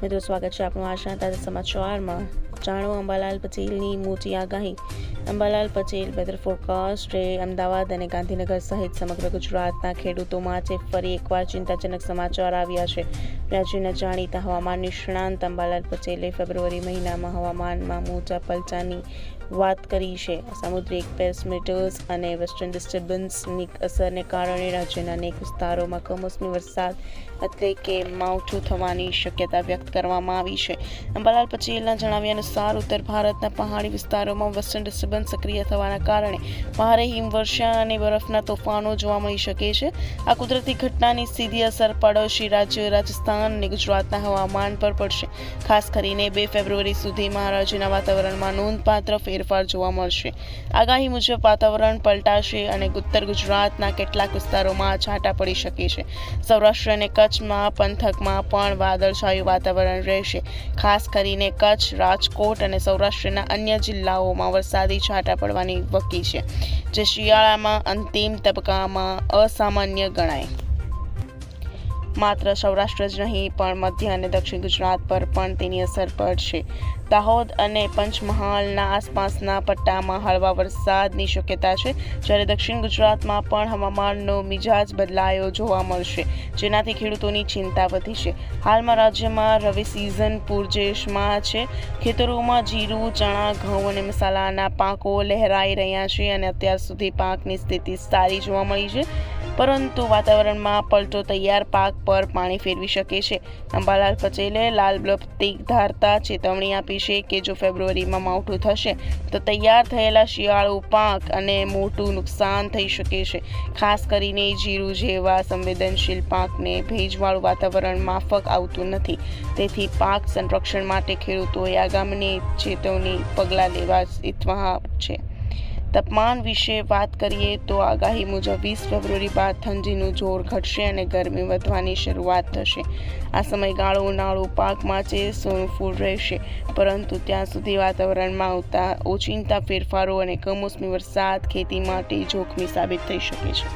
મિત્રો, સ્વાગત છે આપણું આજના તાજા સમાચારમાં. જાણો અંબાલાલ પટેલની મોટી આગાહી. અંબાલાલ પટેલ વેધર ફોરકાસ્ટે અમદાવાદ અને ગાંધીનગર સહિત સમગ્ર ગુજરાતના ખેડૂતો માટે ફરી એકવાર ચિંતાજનક સમાચાર આવ્યા છે. રાજ્યના જાણીતા હવામાન નિષ્ણાંત અંબાલાલ પટેલે ફેબ્રુઆરી મહિનામાં હવામાનમાં મોટા પલટાની વાત કરી છે. સામુદ્રિક પેસમેટર્સ અને વેસ્ટર્ન ડિસ્ટર્બન્સની અસરને કારણે રાજ્યના અનેક વિસ્તારોમાં કમોસમી વરસાદ એટલે કે માવઠું થવાની શક્યતા વ્યક્ત કરવામાં આવી છે. અંબાલાલ પટેલના જણાવ્યા અનુસાર ઉત્તર ભારતના પહાડી વિસ્તારોમાં વેસ્ટર્ન ડિસ્ટર્બન્સ સક્રિય થવાના કારણે ભારે હિમવર્ષા અને બરફના તોફાનો જોવા મળી શકે છે. આ કુદરતી ઘટનાની સીધી અસર પડોશી રાજ્ય રાજસ્થાન અને ગુજરાતના હવામાન પર પડશે. ખાસ કરીને 2 ફેબ્રુઆરી સુધીમાં રાજ્યના વાતાવરણમાં નોંધપાત્ર ફેરફાર જોવા મળશે. આગાહી મુજબ વાતાવરણ પલટાશે અને ઉત્તર ગુજરાતના કેટલાક વિસ્તારોમાં છાંટા પડી શકે છે. સૌરાષ્ટ્ર અને કચ્છમાં પંથકમાં પણ વાદળછાયું વાતાવરણ રહેશે. ખાસ કરીને કચ્છ, રાજકોટ અને સૌરાષ્ટ્રના અન્ય જિલ્લાઓમાં વરસાદી છાંટા પડવાની વકી છે, જે શિયાળામાં અંતિમ તબક્કામાં અસામાન્ય ગણાય. માત્ર સૌરાષ્ટ્ર જ નહીં પણ મધ્ય અને દક્ષિણ ગુજરાત પર પણ તેની અસર પડશે. દાહોદ અને પંચમહાલના આસપાસના પટ્ટામાં હળવા વરસાદની શક્યતા છે, જ્યારે દક્ષિણ ગુજરાતમાં પણ હવામાનનો મિજાજ બદલાયો જોવા મળશે, જેનાથી ખેડૂતોની ચિંતા વધી છે. હાલમાં રાજ્યમાં રવિ સિઝન પૂરજોશમાં છે. ખેતરોમાં જીરું, ચણા, ઘઉં અને મસાલાના પાકો લહેરાઈ રહ્યા છે અને અત્યાર સુધી પાકની સ્થિતિ સારી જોવા મળી છે, પરંતુ વાતાવરણમાં પલટો તૈયાર પાક પર પાણી ફેરવી શકે છે. અંબાલાલ પટેલે લાલ પ્રતીક ધારતા ચેતવણી આપી છે કે જો ફેબ્રુઆરીમાં માવઠું થશે તો તૈયાર થયેલા શિયાળુ પાક અને મોટું નુકસાન થઈ શકે છે. ખાસ કરીને જીરું જેવા સંવેદનશીલ પાકને ભેજવાળું વાતાવરણ માફક આવતું નથી. તેથી પાક સંરક્ષણ માટે ખેડૂતોએ આગામી ચેતવણી પગલાં લેવા હિતવહ છે. તાપમાન વિશે વાત કરીએ તો આગાહી મુજબ 20 ફેબ્રુઆરી બાદ ઠંડીનું જોર ઘટશે અને ગરમી વધવાની શરૂઆત થશે. આ સમયગાળો ઉનાળુ પાક માટે અનુકૂળ રહેશે, પરંતુ ત્યાં સુધી વાતાવરણમાં આવતા ઓચિંતા ફેરફારો અને કમોસમી વરસાદ ખેતી માટે જોખમી સાબિત થઈ શકે છે.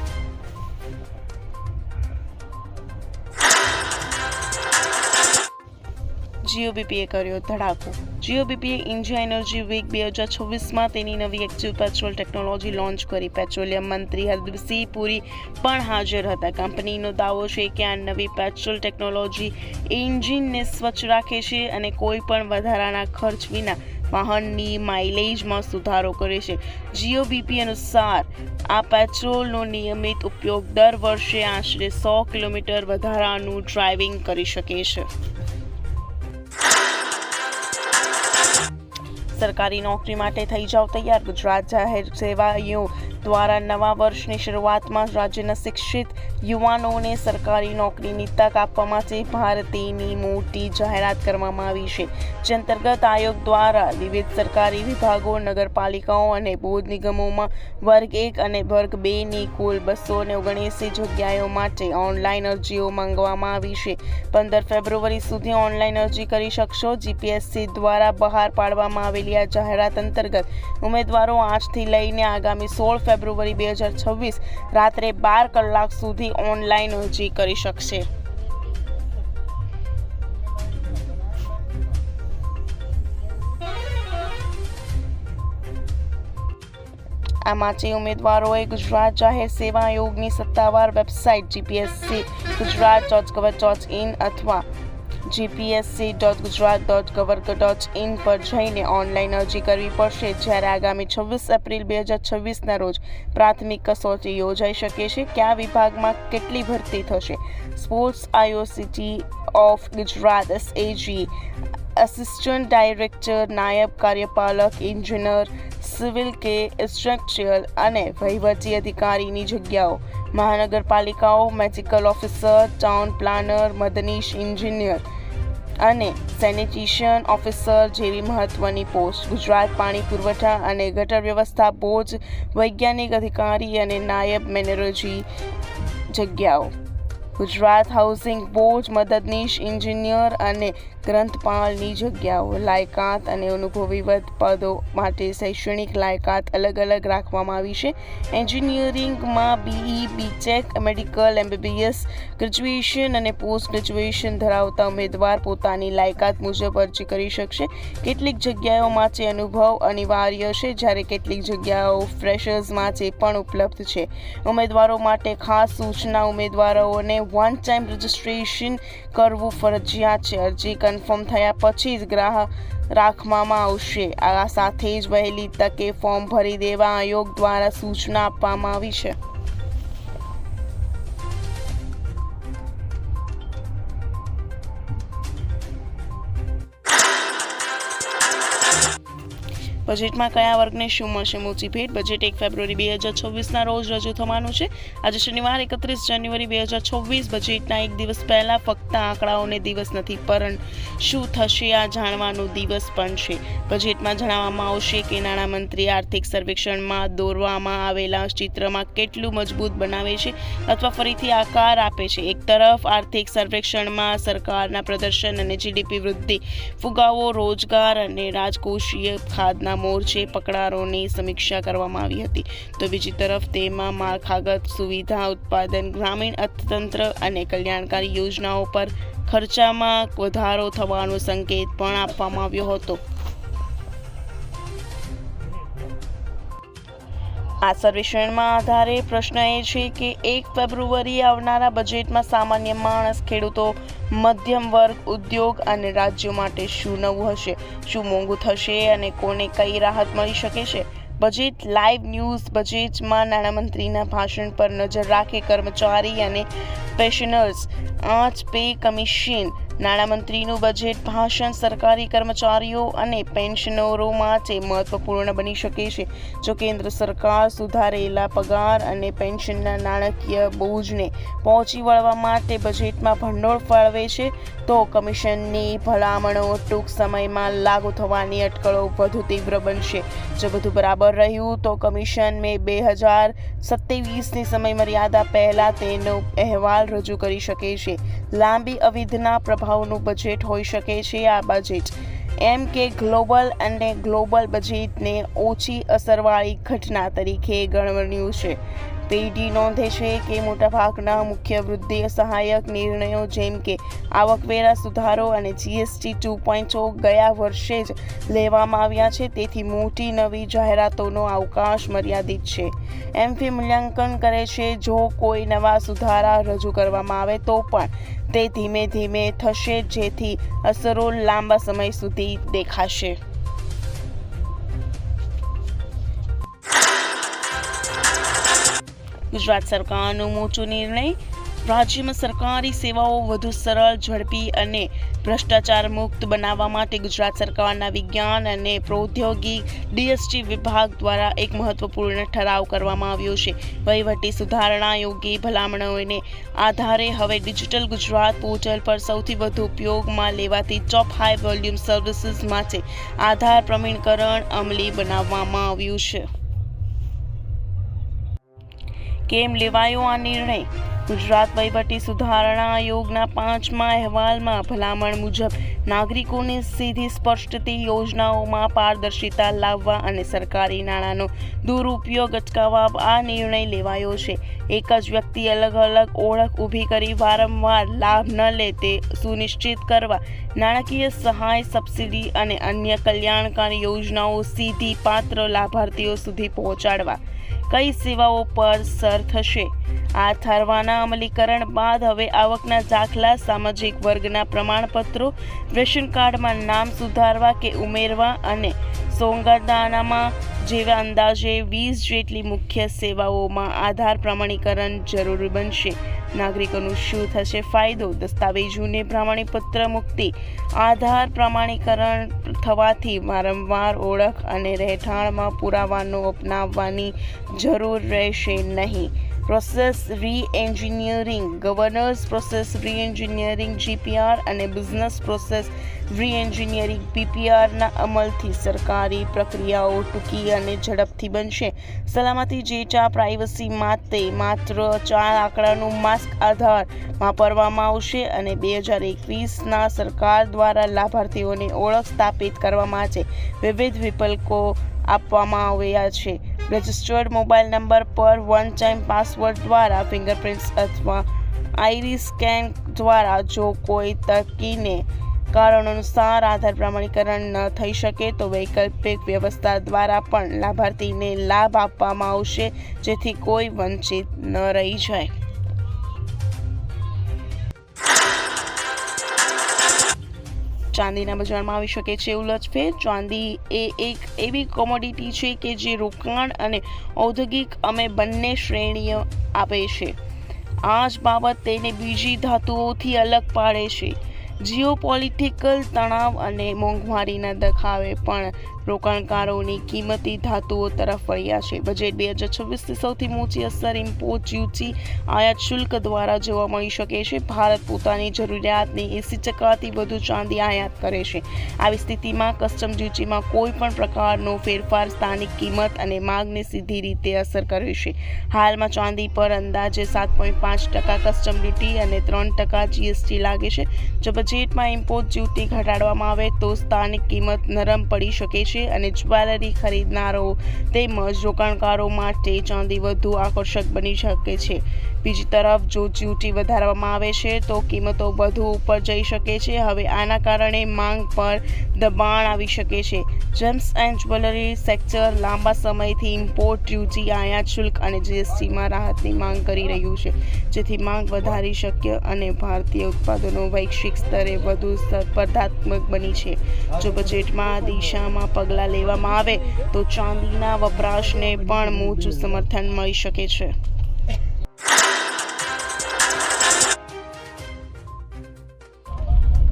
જીઓબીપીએ કર્યો ધડાકો. જીઓબીપીએ ઇન્ડિયા એનર્જી વીક 2026માં તેની નવી એક્ટિવ પેટ્રોલ ટેકનોલોજી લોન્ચ કરી. પેટ્રોલિયમ મંત્રી હરદીપસિંહ પુરી પણ હાજર હતા. કંપનીનો દાવો છે કે આ નવી પેટ્રોલ ટેકનોલોજી એન્જિનને સ્વચ્છ રાખે છે અને કોઈ પણ વધારાના ખર્ચ વિના વાહનની માઇલેજમાં સુધારો કરે છે. જીઓબીપી અનુસાર આ પેટ્રોલનો નિયમિત ઉપયોગ દર વર્ષે આશરે 100 કિલોમીટર વધારાનું ડ્રાઇવિંગ કરી શકે છે. સરકારી નોકરી માટે થઈ જાવ તૈયાર. ગુજરાત જાહેર સેવાઓ દ્વારા નવા વર્ષની શરૂઆતમાં રાજ્યના શિક્ષિત યુવાનોને સરકારી નોકરીની તક આપવા માટે ભારતીયની મોટી જાહેરાત કરવામાં આવી છે, જે અંતર્ગત આયોગ દ્વારા વિવિધ સરકારી વિભાગો, નગરપાલિકાઓ અને બોર્ડ નિગમોમાં વર્ગ 1 અને વર્ગ 2ની કુલ 279 જગ્યાઓ માટે ઓનલાઈન અરજીઓ માંગવામાં આવી છે. 15 ફેબ્રુઆરી સુધી ઓનલાઈન અરજી કરી શકશો. જીપીએસસી દ્વારા બહાર પાડવામાં આવેલી આ જાહેરાત અંતર્ગત ઉમેદવારો આજથી લઈને આગામી 16 ફેબ્રુઆરી 2026 રાત્રે 12 કલાક સુધી ઓનલાઈન અરજી કરી શકશે. આ માટે ઉમેદવારોએ ગુજરાત જાહેર સેવા આયોગની સત્તાવાર વેબસાઇટ gpsc.gujarat.gov.in અથવા gpsc.gujarat.gov.in પર જઈને ઓનલાઈન અરજી કરવી પડશે. જ્યારે આગામી 26 એપ્રિલ 2026ના રોજ પ્રાથમિક કસોટી યોજાઈ શકે છે. કયા વિભાગમાં કેટલી ભરતી થશે? સ્પોર્ટ્સ આઈઓસીટી of Gujarat SAG, assistant director, નાયબ કાર્યપાલક ઇજનેર, સિવિલ કે સ્ટ્રક્ચરલ અને વહીવટી અધિકારીની જગ્યાઓ. મહાનગરપાલિકાઓ મેડિકલ ઓફિસર, ટાઉન પ્લાનર, મદનીશ એન્જિનિયર અને સેનિટેશન ઓફિસર જેવી મહત્વની પોસ્ટ. ગુજરાત પાણી પુરવઠા અને ગટર વ્યવસ્થા બોર્ડ વૈજ્ઞાનિક અધિકારી અને નાયબ મેનેજરની જગ્યાઓ. ગુજરાત હાઉસિંગ બોર્ડ મદદનીશ એન્જિનિયર અને ગ્રંથપાલની જગ્યાઓ. લાયકાત અને અનુભવીવત પદો માટે શૈક્ષણિક લાયકાત અલગ અલગ રાખવામાં આવી છે. એન્જિનિયરિંગમાં BE, BTech, medical, MBBS, graduation અને પોસ્ટ ગ્રેજ્યુએશન ધરાવતા ઉમેદવાર પોતાની લાયકાત મુજબ અરજી કરી શકશે. કેટલીક જગ્યાઓ માટે અનુભવ અનિવાર્ય છે, જ્યારે કેટલીક જગ્યાઓ ફ્રેશર્સ માટે પણ ઉપલબ્ધ છે. ઉમેદવારો માટે ખાસ સૂચના: ઉમેદવારોને વન ટાઈમ રજિસ્ટ્રેશન કરવું ફરજિયાત છે. અરજી કન્ફર્મ થયા પછી જ ગ્રાહક રાખવામાં આવશે. આ સાથે જ વહેલી તકે ફોર્મ ભરી દેવા આયોગ દ્વારા સૂચના આપવામાં આવી છે. બજેટમાં કયા વર્ગને શું મળશે? મોટી ભેટ. બજેટ 1 ફેબ્રુઆરી 2026ના રોજ રજૂ થવાનું છે. આજે શનિવાર 31 જાન્યુઆરી 2026. બજેટના એક દિવસ પહેલા ફક્ત આંકડાઓને દિવસ નથી, પરંતુ શું થશે આ જાણવાનો દિવસ પણ છે. બજેટમાં જણાવવામાં આવશે કે નાણામંત્રી આર્થિક સર્વેક્ષણમાં દોરવામાં આવેલા ચિત્રમાં કેટલું મજબૂત બનાવે છે અથવા ફરીથી આકાર આપે છે. એક તરફ આર્થિક સર્વેક્ષણમાં સરકારના પ્રદર્શન અને GDP વૃદ્ધિ, ફુગાવો, રોજગાર અને રાજકોષીય ખાધના મોરચે પકડારોની સમીક્ષા કરવામાં આવી હતી, તો બીજી તરફ તેમાં માળખાગત સુવિધા, ઉત્પાદન, ગ્રામીણ અર્થતંત્ર અને કલ્યાણકારી યોજનાઓ પર ખર્ચામાં વધારો થવાનો સંકેત પણ આપવામાં આવ્યો હતો. આ સર્વેક્ષણમાં આધારે પ્રશ્ન એ છે કે 1 ફેબ્રુઆરીએ આવનારા બજેટમાં સામાન્ય માણસ, ખેડૂતો, મધ્યમ વર્ગ, ઉદ્યોગ અને રાજ્યો માટે શું નવું હશે? શું મોંઘું થશે અને કોને કઈ રાહત મળી શકે છે? Budget live news. બજેટમાં નાણામંત્રીના ભાષણ પર નજર રાખે કર્મચારી અને પેન્શનર્સ. 8 pay commission. નાણામંત્રીનું બજેટ ભાષણ સરકારી કર્મચારીઓ અને પેન્શનરો માટે મહત્વપૂર્ણ બની શકે છે. જો કેન્દ્ર સરકાર સુધારેલા પગાર અને પેન્શનના નાણાકીય બોજને પહોંચી વળવા માટે બજેટમાં ભંડોળ ફાળવે છે, તો કમિશનની ભલામણો ટૂંક સમયમાં લાગુ થવાની અટકળો વધુ તીવ્ર બનશે. જો બધું બરાબર રહ્યું તો કમિશન મે 2027ની સમયમર્યાદા પહેલા તેનો અહેવાલ રજૂ કરી શકે છે. લાંબી અવધિના પ્રભાવનું બજેટ હોઈ શકે છે. આ બજેટ એમ કે ગ્લોબલ અને ગ્લોબલ બજેટને ઓછી અસરવાળી ઘટના તરીકે ગણવાનું છે. પેઢી નોંધે છે કે મોટાભાગના મુખ્ય વૃદ્ધિ સહાયક નિર્ણયો જેમ કે આવકવેરા સુધારો અને GST 2.0 ગયા વર્ષે જ લેવામાં આવ્યા છે. તેથી મોટી નવી જાહેરાતોનો અવકાશ મર્યાદિત છે. એમફી મૂલ્યાંકન કરે છે જો કોઈ નવા સુધારા રજૂ કરવામાં આવે તો પણ તે ધીમે ધીમે થશે, જેથી અસરો લાંબા સમય સુધી દેખાશે. ગુજરાત સરકારનો મોટો નિર્ણય. રાજ્યમાં સરકારી સેવાઓ વધુ સરળ, ઝડપી અને ભ્રષ્ટાચાર મુક્ત બનાવવા માટે ગુજરાત સરકારના વિજ્ઞાન અને પ્રૌદ્યોગિક DST વિભાગ દ્વારા એક મહત્વપૂર્ણ ઠરાવ કરવામાં આવ્યો છે. વહીવટી સુધારણા યોગ્ય ભલામણોને આધારે હવે ડિજિટલ ગુજરાત પોર્ટલ પર સૌથી વધુ ઉપયોગમાં લેવાતી ટોપ હાઈ વોલ્યુમ સર્વિસીસ માટે આધાર પ્રમાણીકરણ અમલી બનાવવામાં આવ્યું છે. કેમ લેવાયો આ નિર્ણય? ગુજરાત વહીવટી સુધારણા આયોગના 5મા અહેવાલમાં ભલામણ મુજબ નાગરિકોને સીધી સ્પષ્ટતી, યોજનાઓમાં પારદર્શિતા લાવવા અને સરકારી નાણાંનો દુરુપયોગ અટકાવવા આ નિર્ણય લેવાયો છે. એક જ વ્યક્તિ અલગ અલગ ઓળખ ઊભી કરી વારંવાર લાભ ન લે તે સુનિશ્ચિત કરવા, નાણાકીય સહાય, સબસિડી અને અન્ય કલ્યાણકારી યોજનાઓ સીધી પાત્ર લાભાર્થીઓ સુધી પહોંચાડવા. કઈ સેવાઓ પર સર થશે? આ ઠરાવના અમલીકરણ બાદ હવે આવકના દાખલા, સામાજિક વર્ગના પ્રમાણપત્રો, રેશન કાર્ડમાં નામ સુધારવા કે ઉમેરવા અને સોગંદનામા જેવા અંદાજે 20 જેટલી મુખ્ય સેવાઓમાં આધાર પ્રમાણીકરણ જરૂરી બનશે. નાગરિકોનું શું થશે ફાયદો? દસ્તાવેજોને પ્રમાણપત્ર મુક્તિ. આધાર પ્રમાણીકરણ થવાથી વારંવાર ઓળખ અને રહેઠાણમાં પુરાવાનો અપનાવવાની જરૂર રહેશે નહીં. પ્રોસેસ રી-એન્જિનિયરિંગ, ગવર્નન્સ પ્રોસેસ રી-એન્જિનિયરિંગ GPR અને બિઝનેસ પ્રોસેસ રી-એન્જિનિયરિંગ PPRના અમલથી સરકારી પ્રક્રિયાઓ ટૂંકી અને ઝડપથી બનશે. સલામતી ડેટા પ્રાઇવસી માટે માત્ર 4 આંકડાનું માસ્ક આધાર વાપરવામાં આવશે અને 2021ના સરકાર દ્વારા લાભાર્થીઓની ઓળખ સ્થાપિત કરવા માટે વિવિધ વિકલ્પો આપવામાં આવ્યા છે. રજિસ્ટર્ડ મોબાઈલ નંબર પર વન ટાઈમ પાસવર્ડ દ્વારા ફિંગરપ્રિન્ટ્સ અથવા આઈરિસ સ્કેન દ્વારા જો કોઈ તકનીકીને કારણોસર આધાર પ્રમાણીકરણ ન થઈ શકે તો વૈકલ્પિક વ્યવસ્થા દ્વારા પણ લાભાર્થીને લાભ આપવામાં આવશે, જેથી કોઈ વંચિત ન રહી જાય. ચાંદીના બજારમાં આવી શકે છે ઉલટફેર. ચાંદી એ એક એવી કોમોડિટી છે કે જે રોકાણ અને ઔદ્યોગિક અમે બંને શ્રેણીઓ આપે છે. આ જ બાબત તેને બીજી ધાતુઓથી અલગ પાડે છે. જીઓપોલિટિકલ તણાવ અને મોંઘવારીના દેખાવે પણ રોકાણકારોની કિંમતી ધાતુઓ તરફ વળ્યા છે. બજેટ 2026ની સૌથી મોટી અસર ઇમ્પોર્ટ ડ્યુટી આયાત શુલ્ક દ્વારા જોવા મળી શકે છે. ભારત પોતાની જરૂરિયાતની 80%થી વધુ ચાંદી આયાત કરે છે. આવી સ્થિતિમાં કસ્ટમ ડ્યુટીમાં કોઈ પણ પ્રકારનો ફેરફાર સ્થાનિક કિંમત અને માંગને સીધી રીતે અસર કરે છે. હાલમાં ચાંદી પર અંદાજે 7.5% કસ્ટમ ડ્યુટી અને 3% GST લાગે છે. જો બજેટમાં ઇમ્પોર્ટ ડ્યુટી ઘટાડવામાં આવે તો સ્થાનિક કિંમત નરમ પડી શકે છે અને જ્વેલરી ખરીદનારો તેમજ રોકાણકારો માટે ચાંદી વધુ આકર્ષક બની શકે છે. બીજી તરફ જો ડ્યુટી વધારવામાં આવે છે તો કિંમતો વધુ ઉપર જઈ શકે છે. હવે આના કારણે માંગ પર દબાણ આવી શકે છે. જેમ્સ એન્ડ જ્વેલરી સેક્ટર લાંબા સમયથી ઇમ્પોર્ટ ડ્યુટી, આયાત શુલ્ક અને GSTમાં રાહતની માંગ કરી રહ્યું છે, જેથી માંગ વધારી શક્ય અને ભારતીય ઉત્પાદનો વૈશ્વિક સ્તરે વધુ સ્પર્ધાત્મક બની છે. જો બજેટમાં આ દિશામાં પગલાં લેવામાં આવે તો ચાંદીના વપરાશને પણ મોટું સમર્થન મળી શકે છે.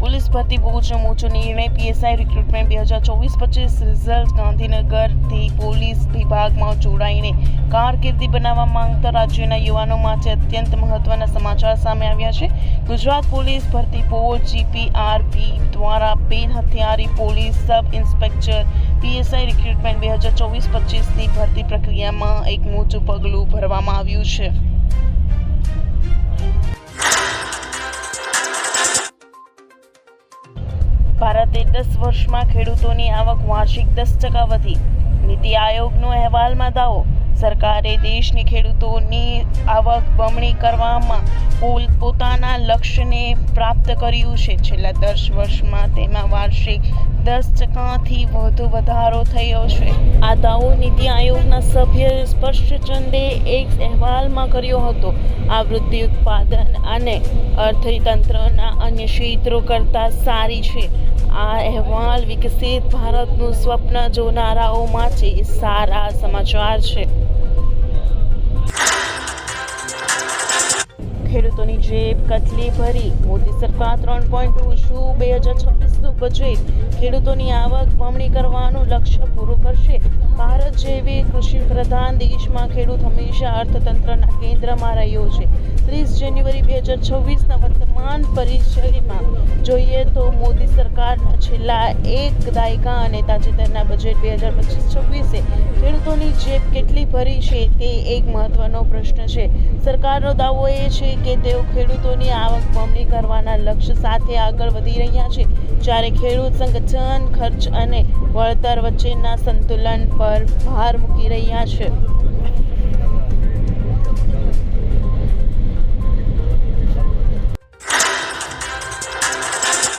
પોલીસ ભરતી બહુ મોટો નિર્ણય. PSI recruitment 2024-25 result. ગાંધીનગરથી પોલીસ વિભાગમાં જોડાઈને કારકિર્દી બનાવવા માંગતા રાજ્યના યુવાનો માટે અત્યંત મહત્વના સમાચાર સામે આવ્યા છે. ગુજરાત પોલીસ ભરતી બોર્ડ GPRB દ્વારા બિન હથિયારી police sub inspector PSI recruitment 2024-25ની ભરતી પ્રક્રિયામાં એક મોટું પગલું ભરવામાં આવ્યું છે. ભારતે 10 વર્ષમાં ખેડૂતોની આવક વાર્ષિક 10% વધી. નીતિ આયોગનો અહેવાલમાં દાવો. સરકારે દેશની ખેડૂતોની આવક બમણી કરવામાં પોતાના લક્ષ્યને પ્રાપ્ત કર્યું છે. છેલ્લા 10 વર્ષમાં તેમાં વાર્ષિક 10%થી વધુ વધારો થયો છે. આ દાવો નીતિ આયોગના સભ્ય સ્પષ્ટચંદે એક અહેવાલમાં કર્યો હતો. આ વૃદ્ધિ ઉત્પાદન અને અર્થતંત્રના અન્ય ક્ષેત્રો કરતાં સારી છે. આ અહેવાલ વિકસિત ભારતનું સ્વપ્ન જોનારાઓ માટે સારા સમાચાર છે. ખેડૂતોની જેબ કેટલી ભરી. મોદી સરકાર 3.2 2026નું બજેટ ખેડૂતોની આવક બમણી કરવાનું લક્ષ્ય પૂરું કરશે. ભારત જેવી કૃષિ પ્રધાન દેશમાં ખેડૂત હંમેશા અર્થતંત્રના કેન્દ્રમાં રહ્યો છે. 30 જાન્યુઆરી 2026ના વર્તમાન પરિચયમાં જોઈએ તો મોદી સરકારના છેલ્લા એક દાયકા અને તાજેતરના બજેટ 2025-26એ ખેડૂતોની જેબ કેટલી ભરી છે તે એક મહત્વનો પ્રશ્ન છે. સરકારનો દાવો એ છે કે તેઓ ખેડૂતોની આવક બમણી કરવાના લક્ષ્ય સાથે આગળ વધી રહ્યા છે, જ્યારે ખેડૂત સંગઠન ખર્ચ અને વળતર વચ્ચેના સંતુલન પર ભાર મૂકી રહ્યા છે.